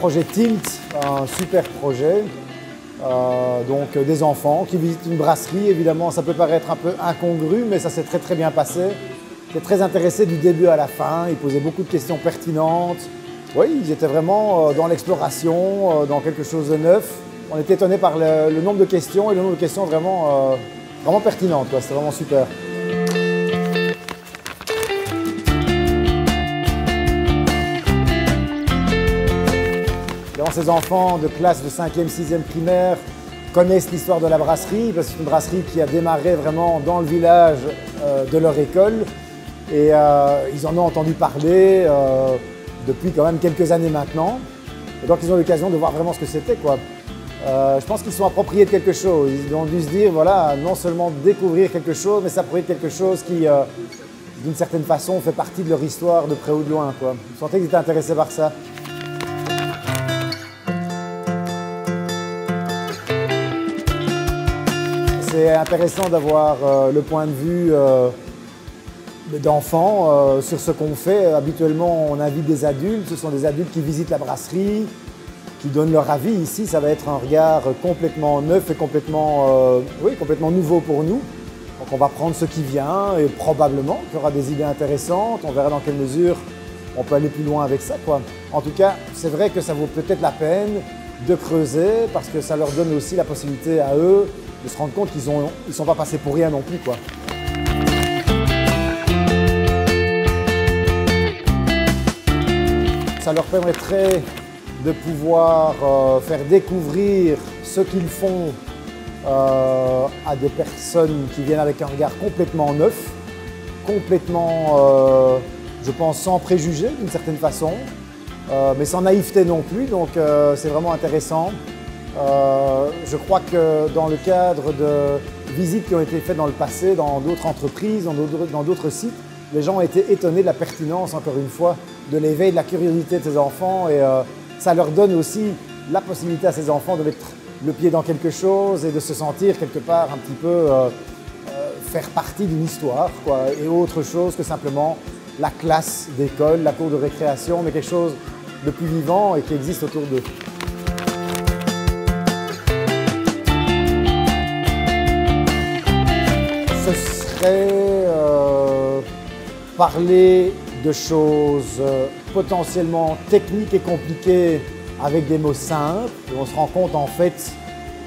projet Tilt, un super projet. Donc des enfants qui visitent une brasserie. Évidemment, ça peut paraître un peu incongru, mais ça s'est très bien passé. Ils étaient très intéressés du début à la fin. Ils posaient beaucoup de questions pertinentes. Oui, ils étaient vraiment dans l'exploration, dans quelque chose de neuf. On était étonnés par le nombre de questions et le nombre de questions vraiment pertinentes. C'était vraiment super. Ces enfants de classe de 5e, 6e primaire connaissent l'histoire de la brasserie, parce que c'est une brasserie qui a démarré vraiment dans le village de leur école. Et ils en ont entendu parler depuis quand même quelques années maintenant. Et donc ils ont eu l'occasion de voir vraiment ce que c'était, quoi. Je pense qu'ils sont appropriés de quelque chose. Ils ont dû se dire, voilà, non seulement découvrir quelque chose, mais s'approprier de quelque chose qui, d'une certaine façon, fait partie de leur histoire de près ou de loin, quoi. Ils sentaient qu'ils étaient intéressés par ça. C'est intéressant d'avoir le point de vue d'enfants sur ce qu'on fait. Habituellement, on invite des adultes. Ce sont des adultes qui visitent la brasserie, qui donnent leur avis. Ici, ça va être un regard complètement neuf et complètement nouveau pour nous. Donc on va prendre ce qui vient et probablement qu'il y aura des idées intéressantes. On verra dans quelle mesure on peut aller plus loin avec ça, quoi. En tout cas, c'est vrai que ça vaut peut-être la peine de creuser parce que ça leur donne aussi la possibilité à eux de se rendre compte qu'ils ne sont pas passés pour rien non plus, quoi. Ça leur permettrait de pouvoir faire découvrir ce qu'ils font à des personnes qui viennent avec un regard complètement neuf, complètement, je pense, sans préjugés d'une certaine façon, mais sans naïveté non plus, donc c'est vraiment intéressant. Je crois que dans le cadre de visites qui ont été faites dans le passé, dans d'autres entreprises, dans d'autres sites, les gens ont été étonnés de la pertinence, encore une fois, de l'éveil, de la curiosité de ces enfants et ça leur donne aussi la possibilité à ces enfants de mettre le pied dans quelque chose et de se sentir quelque part un petit peu faire partie d'une histoire, quoi, et autre chose que simplement la classe d'école, la cour de récréation, mais quelque chose de plus vivant et qui existe autour d'eux. Ce serait parler de choses potentiellement techniques et compliquées avec des mots simples. Et on se rend compte en fait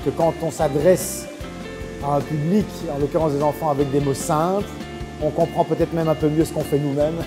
que quand on s'adresse à un public, en l'occurrence des enfants, avec des mots simples, on comprend peut-être même un peu mieux ce qu'on fait nous-mêmes.